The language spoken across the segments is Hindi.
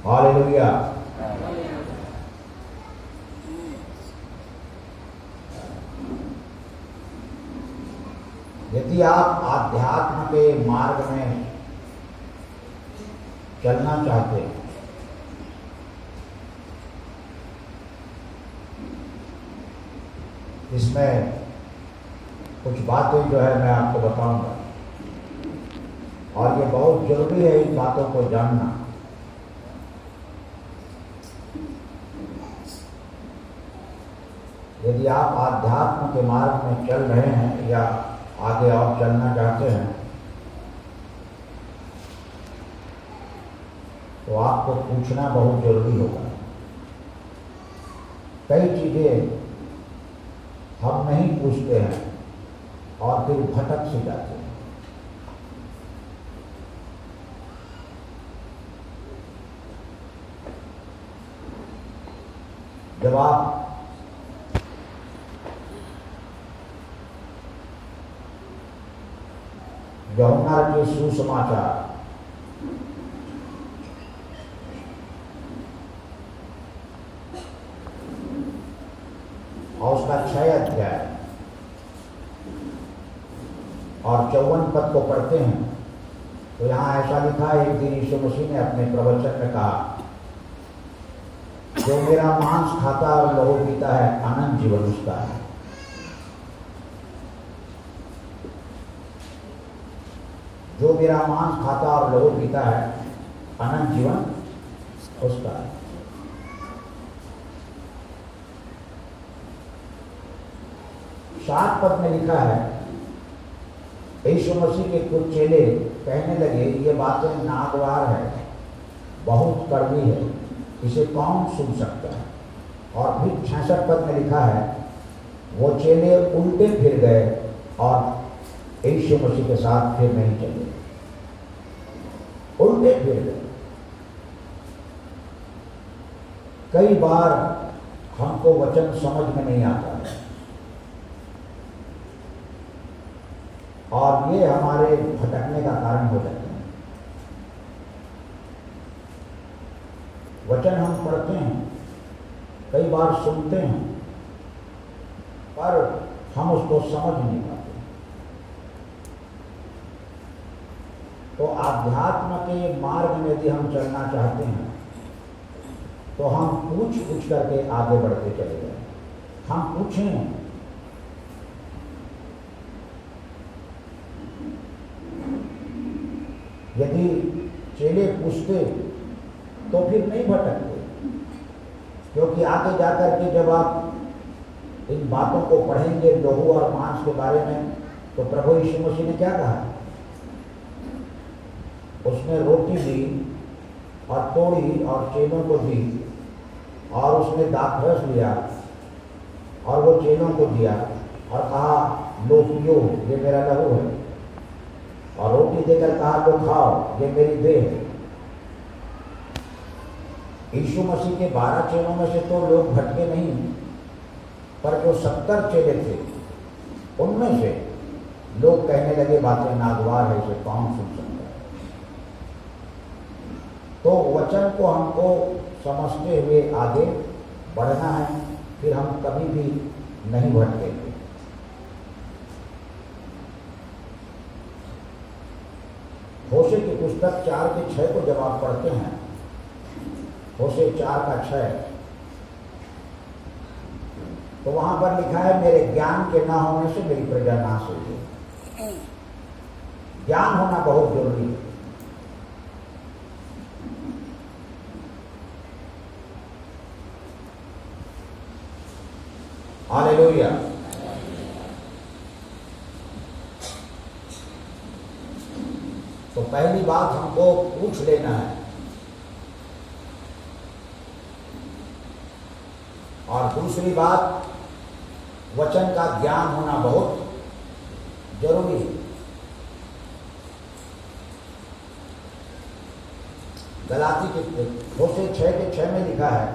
हालेलुया। यदि आप आध्यात्म के मार्ग में चलना चाहते हैं, इसमें कुछ बातें जो है मैं आपको बताऊंगा, और ये बहुत जरूरी है इन बातों को जानना। यदि आप आध्यात्म के मार्ग में चल रहे हैं या आगे और चलना चाहते हैं, तो आपको पूछना बहुत जरूरी होगा। कई चीजें हम नहीं पूछते हैं और फिर भटक से जाते हैं। जब आप यूहन्ना के सुसमाचार और उसका 6 अध्याय और 54 पद को पढ़ते हैं, तो यहाँ ऐसा लिखा है, एक दिन यीशु मसीह ने अपने प्रवचन में कहा, जो मेरा मांस खाता और लहू पीता है, अनंत जीवन उसका है। जो मेरा मांस खाता और लहू पीता है, अनंत जीवन उसका है। सात पद में लिखा है, यीशु मसीह के कुछ चेले कहने लगे, ये बातें नागवार है, बहुत कड़वी है, इसे कौन सुन सकता है। और फिर 66 पद में लिखा है, वो चेले उल्टे फिर गए और यीशु मसीह के साथ फिर नहीं चले, उल्टे फिर गए। कई बार हमको वचन समझ में नहीं आता है और ये हमारे भटकने का कारण हो जाता है। वचन हम पढ़ते हैं, कई बार सुनते हैं, पर हम उसको समझ नहीं पाते। तो आध्यात्म के मार्ग में यदि हम चलना चाहते हैं, तो हम पूछ पूछ करके आगे बढ़ते चले जाएं। हम पूछें, यदि चेले पूछते तो फिर नहीं भटकते, क्योंकि आगे जाकर के जब आप इन बातों को पढ़ेंगे लहू और मांस के बारे में, तो प्रभु यीशु मसीह ने क्या कहा, उसने रोटी दी और तोड़ी और चेलों को दी, और उसने दाखरस लिया और वो चेलों को दिया और कहा, लो पियो, ये मेरा लहू है। और रोटी देकर कहा, लो खाओ, ये मेरी देह है। यीशु मसीह के 12 चेलों में से तो लोग भटके नहीं, पर जो 70 चेले थे, उनमें से लोग कहने लगे, बातें नागवार है, इसे कौन सुन सकता है। तो वचन को हमको समझते हुए आगे बढ़ना है, फिर हम कभी भी नहीं भटकेंगे। होशे की पुस्तक 4:6 को जब आप पढ़ते हैं, होशे 4:6, तो वहां पर लिखा है, मेरे ज्ञान के ना होने से मेरी प्रजा नाश हुई है। ज्ञान होना बहुत जरूरी है। हालेलुया। तो पहली बात हमको पूछ लेना है, और दूसरी बात, वचन का ज्ञान होना बहुत जरूरी है। गलाती के होशे 6:6 में लिखा है,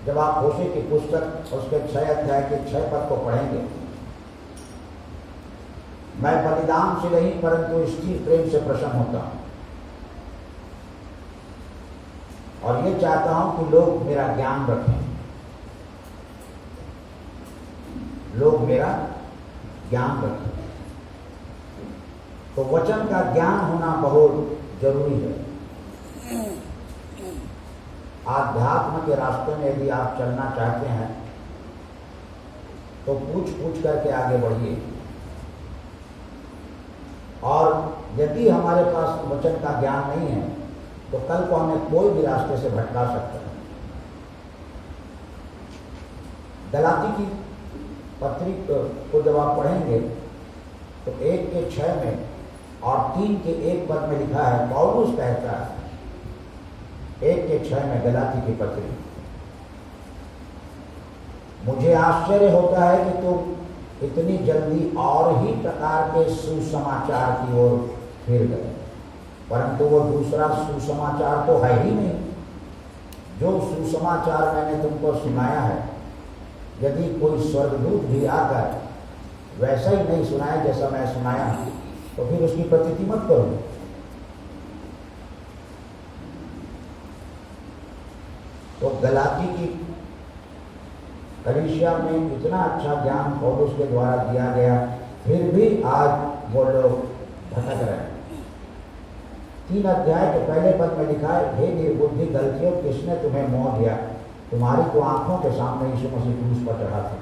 जब आप होशे की पुस्तक उसके 6 अध्याय के 6 पद को पढ़ेंगे, मैं बलिदान से नहीं परंतु स्थिर प्रेम से प्रसन्न होता हूं। और ये चाहता हूं कि लोग मेरा ज्ञान रखें, लोग मेरा ज्ञान रखें। तो वचन का ज्ञान होना बहुत जरूरी है। आध्यात्म के रास्ते में यदि आप चलना चाहते हैं तो पूछ पूछ करके आगे बढ़िए, और यदि हमारे पास वचन का ज्ञान नहीं है तो कल को हमें कोई भी रास्ते से भटका सकता है। गलाती की पत्री को जब आप पढ़ेंगे तो 1:6 में और 3:1 पद में लिखा है, पौलुस कहता है 1:6 में गलाती की पत्री, मुझे आश्चर्य होता है कि तुम इतनी जल्दी और ही प्रकार के सुसमाचार की ओर फिर गए, परंतु वो दूसरा सुसमाचार तो है ही नहीं जो सुसमाचार मैंने तुमको सुनाया है। यदि कोई स्वर्गदूत भी आकर वैसा ही नहीं सुनाए जैसा मैं सुनाया तो फिर उसकी प्रतीति मत करो। तो गलाती की कलीसिया में इतना अच्छा ज्ञान पौलुस के द्वारा दिया गया, फिर भी आज वो लोग भटक रहे हैं। 3 अध्याय के पहले पद में लिखा है, हे निर्बुद्धि गलतियों, किसने तुम्हें मोह दिया, तुम्हारी तो आंखों के सामने यीशु मसीह क्रूस पर चढ़ा था।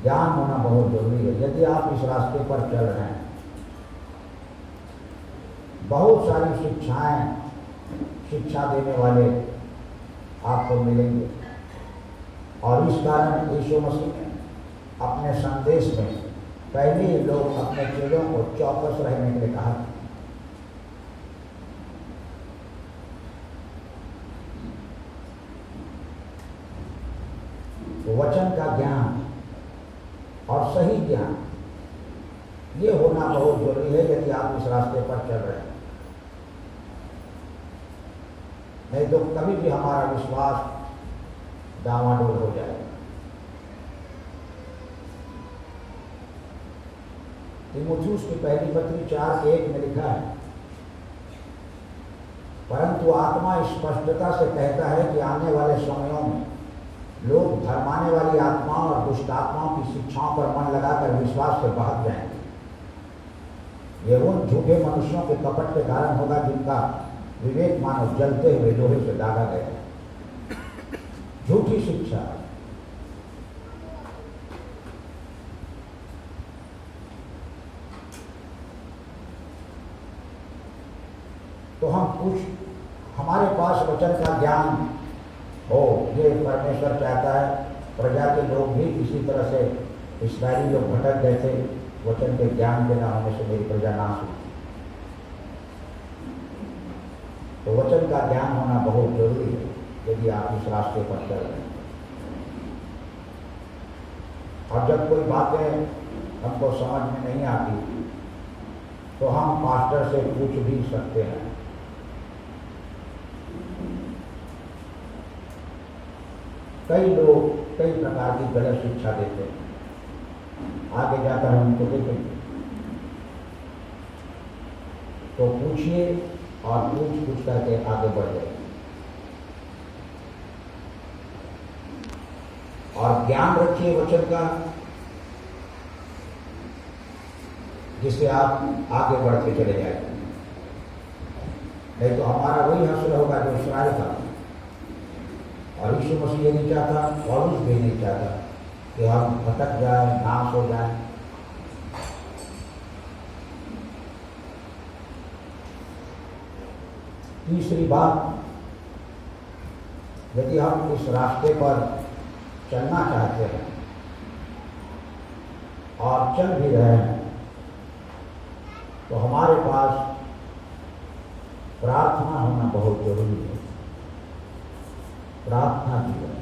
ज्ञान होना बहुत जरूरी है। यदि आप इस रास्ते पर चल रहे हैं, बहुत सारी शिक्षा देने वाले आपको मिलेंगे, और इस कारण यीशु मसीह ने अपने संदेश में पहले ही लोग अपने चेलों को चौकस रहने के लिए कहा। तो वचन का ज्ञान और सही ज्ञान ये होना बहुत जरूरी है यदि आप इस रास्ते पर चल रहे हैं। नहीं तो कभी भी हमारा विश्वास डामाडोल हो जाएगा। तीमुथियुस की पहली पत्री 4:1 में लिखा है, परंतु आत्मा स्पष्टता से कहता है कि आने वाले समयों में लोग धर्माने वाली आत्माओं और दुष्ट आत्माओं की शिक्षाओं पर मन लगाकर विश्वास से बहक जाएंगे। ये उन झूठे मनुष्यों के कपट के कारण होगा जिनका विवेक मानो जलते हुए लोहे से दागा गया। झूठी शिक्षा, तो हमारे पास वचन का ज्ञान हो, ये परमेश्वर चाहता है। प्रजा के लोग भी इसी तरह से, इस्राएली लोग भटक गए थे, वचन के ज्ञान के ना होने से मेरी प्रजा नाश हुई। तो वचन का ज्ञान होना बहुत जरूरी है यदि आप इस रास्ते पर चल रहे हैं। और जब कोई बातें हमको समझ में नहीं आती तो हम पास्टर से पूछ भी सकते हैं। कई लोग कई प्रकार की गलत शिक्षा देते हैं, आगे जाकर हम उनको देखेंगे। तो पूछिए और पूछ करके आगे बढ़ जाइए, और ज्ञान रखिए वचन का, जिससे आप आगे बढ़ते चले जाएंगे। नहीं तो हमारा वही हासिल होगा जो इस्राएल का, और यीशु मसीह ये नहीं चाहता, पौलुस भी नहीं चाहता कि हम भटक जाए, नाश हो जाए। तीसरी बात, यदि हम इस रास्ते पर चलना चाहते हैं और चल भी रहे हैं तो हमारे पास प्रार्थना होना बहुत जरूरी है। प्रार्थना जीवन,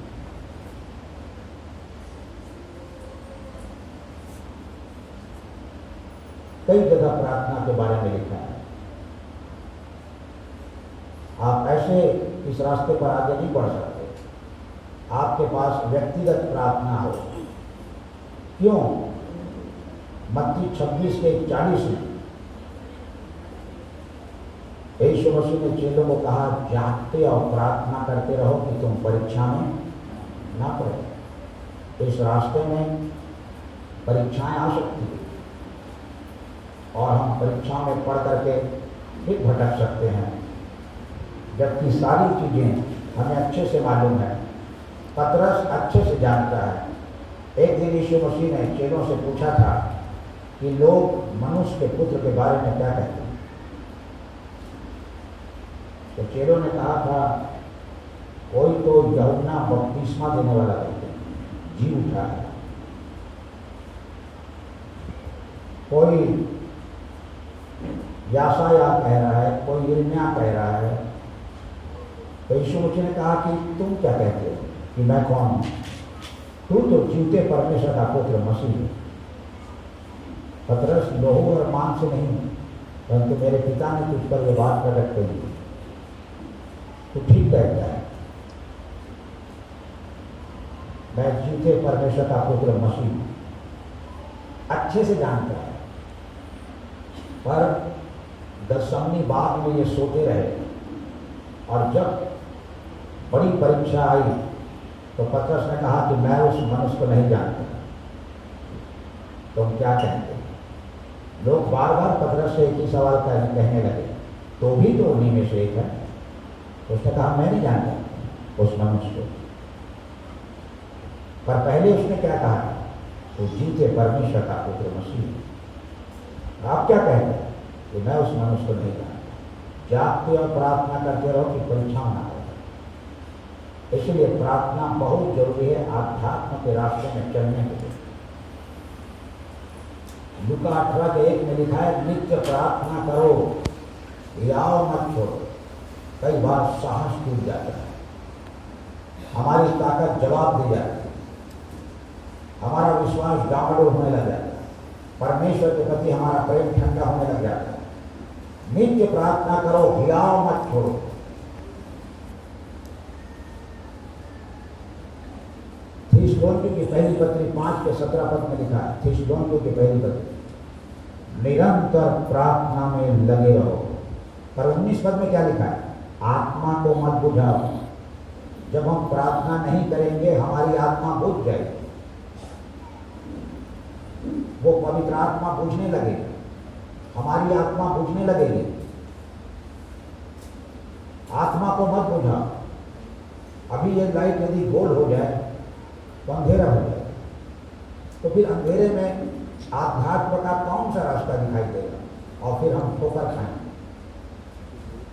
कई जगह प्रार्थना के बारे में लिखा है। आप ऐसे इस रास्ते पर आगे नहीं बढ़ सकते, आपके पास व्यक्तिगत प्रार्थना हो। क्यों? मत्ती 26:40 में यीशु मसीह ने चेलों को कहा, जागते और प्रार्थना करते रहो कि तुम परीक्षा में ना पड़ो। इस रास्ते में परीक्षाएं आ सकती है और हम परीक्षा में पढ़ करके फिर भटक सकते हैं, जबकि सारी चीजें हमें अच्छे से मालूम है। पतरस अच्छे से जानता है। एक दिन यीशु मसीह ने चेलों से पूछा था कि लोग मनुष्य के पुत्र के बारे में क्या कहते हैं। तो चेलों ने कहा था, कोई तो यूहन्ना बपतिस्मा देने वाला कहते हैं, जी उठा है। कोई याशाया कह रहा है, कोई यिर्मयाह कह रहा है। तो यीशु मसीह ने कहा कि तुम क्या कहते हो कि मैं कौन हूं? तू तो जीवते परमेश्वर का पुत्र मसीह है। पतरस, लोहू और मांस से नहीं, परंतु मेरे पिता ने तुझ पर यह बात प्रकट करी। तो ठीक कहता है, मैं जीवते परमेश्वर का पुत्र मसीह। अच्छे से जानता है, पर दशमनी बात में ये सोते रहे। और जब बड़ी परीक्षा आई तो पतरस ने कहा कि मैं उस मनुष्य को नहीं जानता। तुम क्या कहते? लोग बार बार पतरस से एक ही सवाल कहने लगे, तो भी तो उन्हीं में से एक है। उसने कहा, मैं नहीं जानता उस मनुष्य को। पर पहले उसने क्या कहा? वो जीते परमेश्वर का पुत्र मसीह। आप क्या कहते हैं कि मैं उस मनुष्य को नहीं जानता। जागते और प्रार्थना करते रहो कि परीक्षा ना हो। इसलिए प्रार्थना बहुत जरूरी है आध्यात्म के रास्ते में चलने के लिए। लूका 18:1 में लिखा है, नित्य प्रार्थना करो, याओ मत छोड़ो। कई बार साहस टूट जाता है, हमारी ताकत जवाब दे जाती है, हमारा विश्वास डामाडोल होने लग जाता है, परमेश्वर के प्रति हमारा प्रेम ठंडा होने लग जाता है। नित्य प्रार्थना करो, हिलाओ मत छोड़ो। थिस्सलुनीके की पहली पत्री 5:17 में लिखा है, थिस्सलुनीके की पहली पत्री, निरंतर प्रार्थना में लगे रहो। पर 19 पद में क्या लिखा है? आत्मा को मत बुझाओ। जब हम प्रार्थना नहीं करेंगे, हमारी आत्मा बुझ जाएगी, वो पवित्र आत्मा बुझने लगेगी, हमारी आत्मा बुझने लगेगी। आत्मा को मत बुझाओ। अभी ये लाइट यदि गोल हो जाए तो अंधेरा हो जाए, तो फिर अंधेरे में आध्यात्म का कौन सा रास्ता दिखाई देगा? और फिर हम ठोकर खाएंगे,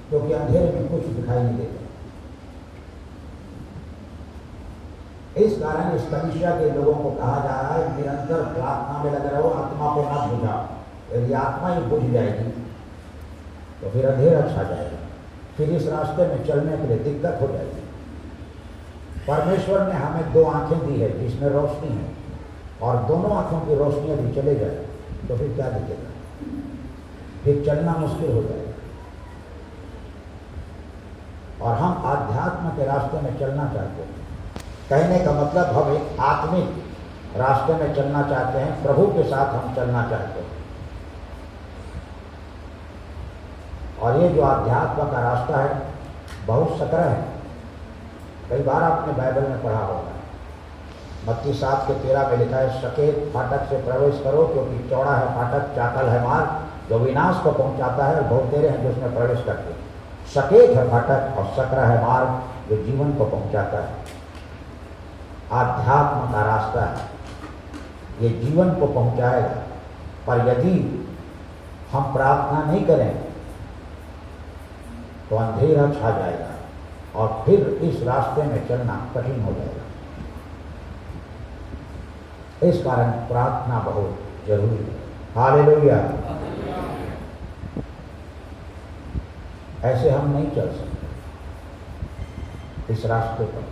क्योंकि अंधेरे में कुछ दिखाई नहीं देगा। इस कारण इस कलीसिया के लोगों को कहा जा रहा है, निरंतर प्रार्थना में लगे रहो, आत्मा को मत बुझाओ। यदि आत्मा ही बुझ जाएगी तो फिर अंधेरा छा जाएगा, फिर इस रास्ते में चलने के लिए दिक्कत हो जाएगी। परमेश्वर ने हमें 2 आंखें दी है जिसमें रोशनी है, और दोनों आंखों की रोशनी यदि चले जाए तो फिर क्या दिखेगा? फिर चलना मुश्किल हो जाएगा। और हम आध्यात्म के रास्ते में चलना चाहते हैं। कहने का मतलब हम एक आत्मिक रास्ते में चलना चाहते हैं, प्रभु के साथ हम चलना चाहते हैं। और ये जो आध्यात्म का रास्ता है बहुत सकरा है। कई बार आपने बाइबल में पढ़ा होगा, मत्ती 7:13 में लिखा है, सकेत फाटक से प्रवेश करो, क्योंकि चौड़ा है फाटक, चाकल है मार्ग जो विनाश को पहुंचाता है, और बहुत तेरे हैं जो उसमें प्रवेश करते हैं। सकेत है फाटक और सकरा है मार्ग जो जीवन को पहुंचाता है। आध्यात्म का रास्ता है, ये जीवन को पहुंचाएगा। पर यदि हम प्रार्थना नहीं करें तो अंधेरा छा जाएगा और फिर इस रास्ते में चलना कठिन हो जाएगा। इस कारण प्रार्थना बहुत जरूरी है। हालेलुया। ऐसे हम नहीं चल सकते इस रास्ते पर।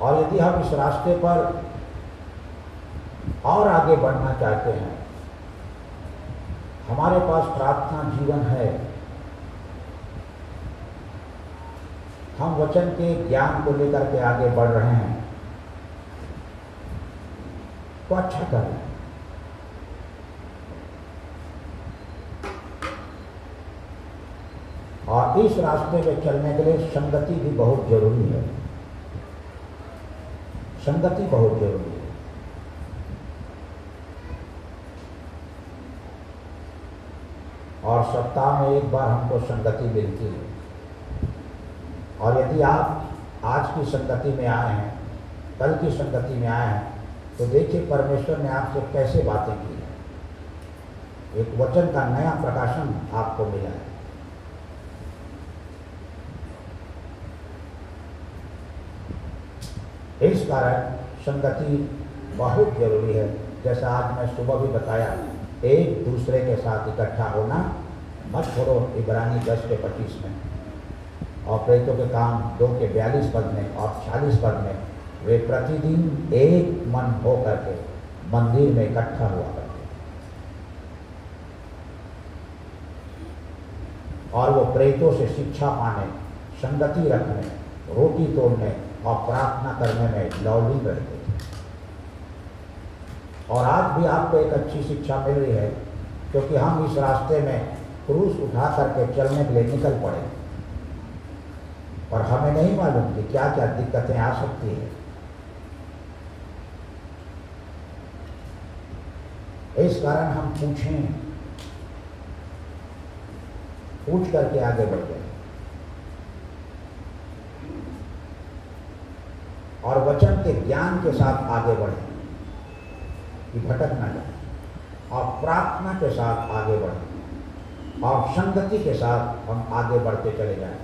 और यदि हम इस रास्ते पर और आगे बढ़ना चाहते हैं, हमारे पास प्रार्थना जीवन है, हम वचन के ज्ञान को लेकर के आगे बढ़ रहे हैं, तो अच्छा कर रहे हैं। और इस रास्ते पे चलने के लिए संगति भी बहुत जरूरी है। संगति बहुत जरूरी है। और सप्ताह में एक बार हमको संगति मिलती है। और यदि आप आज की संगति में आए हैं, कल की संगति में आए हैं, तो देखिए परमेश्वर ने आपसे कैसे बातें की है। एक वचन का नया प्रकाशन आपको मिला है। इस कारण संगति बहुत जरूरी है। जैसा आज मैं सुबह भी बताया, एक दूसरे के साथ इकट्ठा होना मत छोड़ो। इब्रानी 10:25 में और प्रेरितों के काम 2:42 पद में और 40 पद में वे प्रतिदिन एक मन हो करके मंदिर में इकट्ठा हुआ करते और वो प्रेरितों से शिक्षा पाने, संगति रखने, रोटी तोड़ने और प्रार्थना करने में लवलीन रहते थे। और आज भी आपको एक अच्छी शिक्षा मिल रही है, क्योंकि हम इस रास्ते में क्रूस उठा करके चलने के लिए निकल पड़े और हमें नहीं मालूम कि क्या क्या दिक्कतें आ सकती हैं। इस कारण हम पूछ करके आगे बढ़ते हैं और वचन के ज्ञान के साथ आगे बढ़े कि भटक न जाए, और प्रार्थना के साथ आगे बढ़े और संगति के साथ हम आगे बढ़ते चले जाएं।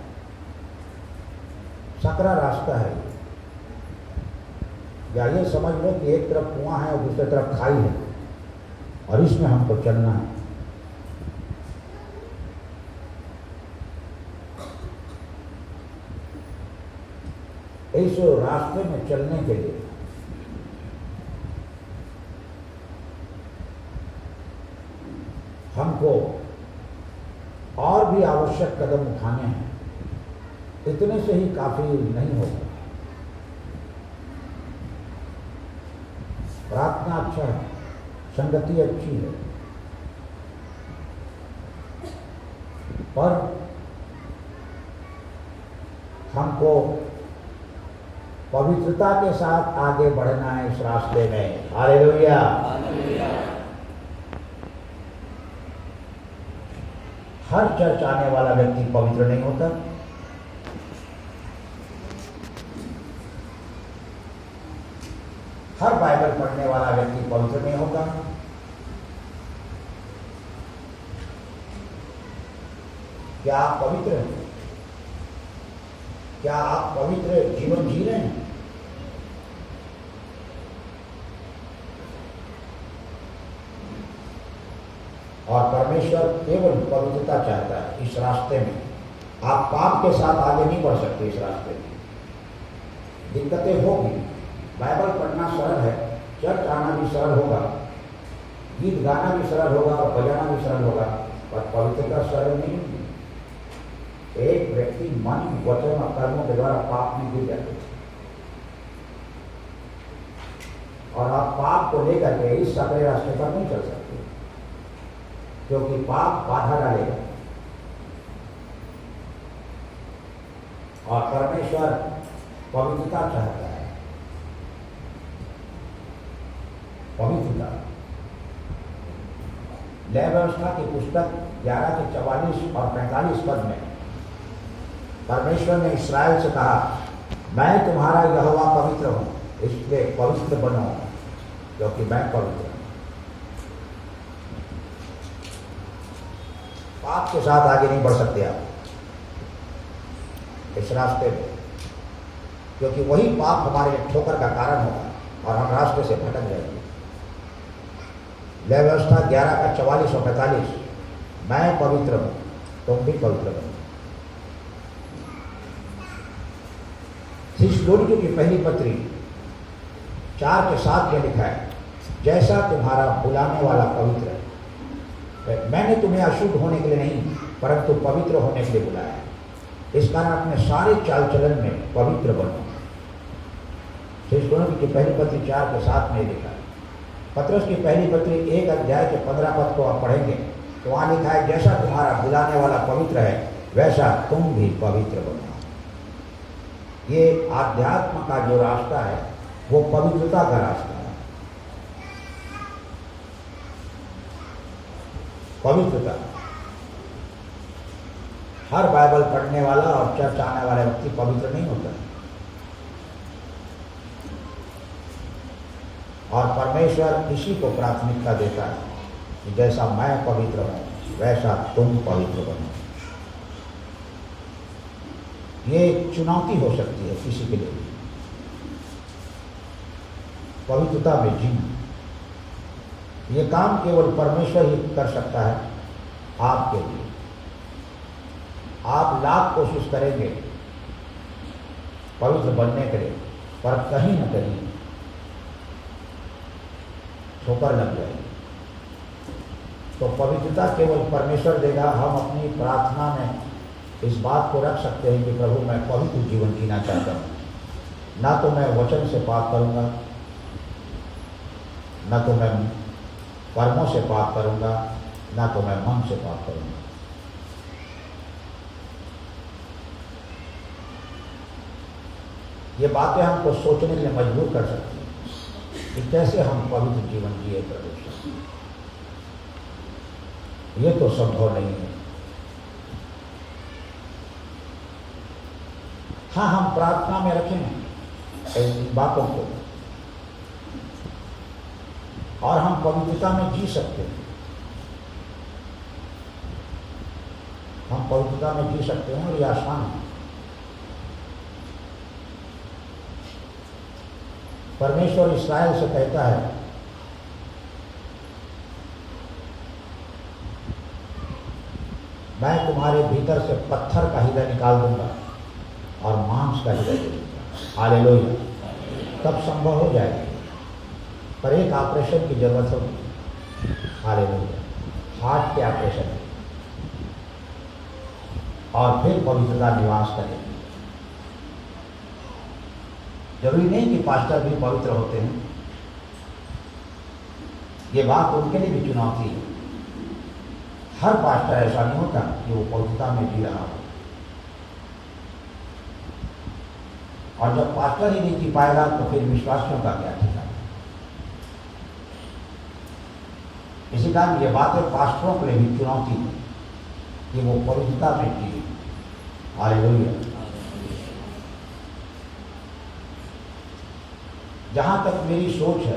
सकरा रास्ता है या ये समझ लो कि एक तरफ कुआं है और दूसरी तरफ खाई है और इसमें हमको चलना है। इस रास्ते में चलने के लिए हमको और भी आवश्यक कदम उठाने हैं। इतने से ही काफी नहीं होगा। प्रार्थना अच्छा है, संगति अच्छी है, पर हमको पवित्रता के साथ आगे बढ़ना है इस रास्ते में। हालेलुया। हर चर्च आने वाला व्यक्ति पवित्र नहीं होता। हर बाइबल पढ़ने वाला व्यक्ति पवित्र नहीं होता। क्या आप पवित्र हैं? क्या आप पवित्र जीवन जी रहे हैं? और परमेश्वर केवल पवित्रता चाहता है इस रास्ते में। आप पाप के साथ आगे नहीं बढ़ सकते। इस रास्ते में दिक्कतें होगी। बाइबल पढ़ना सरल है, चर्च आना भी सरल होगा, गीत गाना भी सरल होगा और बजाना भी सरल होगा, पर पवित्रता सरल नहीं होगी। एक व्यक्ति मन, वचन और कर्मों के द्वारा पाप में गिर जाते हैं और आप पाप को लेकर के इस सकरे रास्ते पर नहीं चल सकते, क्योंकि पाप बाधा डालेगा। और परमेश्वर पवित्रता चाहता है। पवित्रता। लय व्यवस्था की पुस्तक 11:44 और 45 पद में परमेश्वर ने इस्राएल से कहा, मैं तुम्हारा यहोवा पवित्र हूं, इसलिए पवित्र बनो, क्योंकि मैं पवित्र हूं। पाप के साथ आगे नहीं बढ़ सकते आप इस रास्ते में, क्योंकि वही पाप हमारे लिए ठोकर का कारण होगा और हम रास्ते से भटक जाएंगे। लय व्यवस्था 11:44 और 45, मैं पवित्र हूं, तुम भी पवित्र बनो। थिस्सलुनीकियों की पहली पत्री 4:7 में लिखा है, जैसा तुम्हारा बुलाने वाला पवित्र है, मैंने तुम्हें अशुद्ध होने के लिए नहीं परंतु पवित्र होने के लिए बुलाया है। इस कारण अपने सारे चाल चलन में पवित्र बनो। थिस्सलुनीकियों की पहली पत्री 4:7 में लिखा है। पत्रस की पहली पत्री 1 अध्याय के 15 पद को आप पढ़ेंगे तो वहाँ लिखा है, जैसा तुम्हारा बुलाने वाला पवित्र है वैसा तुम भी पवित्र बनो। ये आध्यात्म का जो रास्ता है वो पवित्रता का रास्ता है। पवित्रता। हर बाइबल पढ़ने वाला और चर्च आने वाला व्यक्ति पवित्र नहीं होता है। और परमेश्वर इसी को प्राथमिकता देता है कि जैसा मैं पवित्र हूं वैसा तुम पवित्र बनो। ये चुनौती हो सकती है किसी के लिए, पवित्रता में जीना। ये काम केवल परमेश्वर ही कर सकता है आपके लिए। आप लाख कोशिश करेंगे पवित्र बनने के लिए, पर कहीं न कहीं ठोकर लग जाएगी। तो पवित्रता केवल परमेश्वर देगा। हम अपनी प्रार्थना में इस बात को रख सकते हैं कि प्रभु मैं पवित्र जीवन जीना चाहता हूँ। ना तो मैं वचन से पाप करूँगा, ना तो मैं कर्मों से पाप करूँगा, ना तो मैं मन से पाप करूँगा। ये बातें हमको सोचने के लिए मजबूर कर सकती हैं कि कैसे हम पवित्र जीवन जिए प्रभु। ये तो संभव नहीं है। हाँ, हम प्रार्थना में रखें इन बातों को और हम पवित्रता में जी सकते हैं। हम पवित्रता में जी सकते हैं और ये आसान है। परमेश्वर इस्राएल से कहता है, मैं तुम्हारे भीतर से पत्थर का हृदय निकाल दूंगा और मांस का हृदय दे दूंगा। हालेलुया। तब संभव हो जाएगा, पर एक ऑपरेशन की जरूरत होगी। हालेलुया। हार्ट के ऑपरेशन और फिर पवित्रता निवास करेगी। जरूरी नहीं कि पास्टर भी पवित्र होते हैं। ये बात उनके लिए भी चुनौती है। हर पास्टर ऐसा नहीं होता कि वो पवित्रता में जी रहा हो। और जब पास्टर ही नहीं जी पाएगा तो फिर विश्वासियों का क्या ठिकाना। इसी कारण ये बातें पास्टरों के लिए भी चुनौती है कि वो पवित्रता में जी। हालेलुया। जहां तक मेरी सोच है,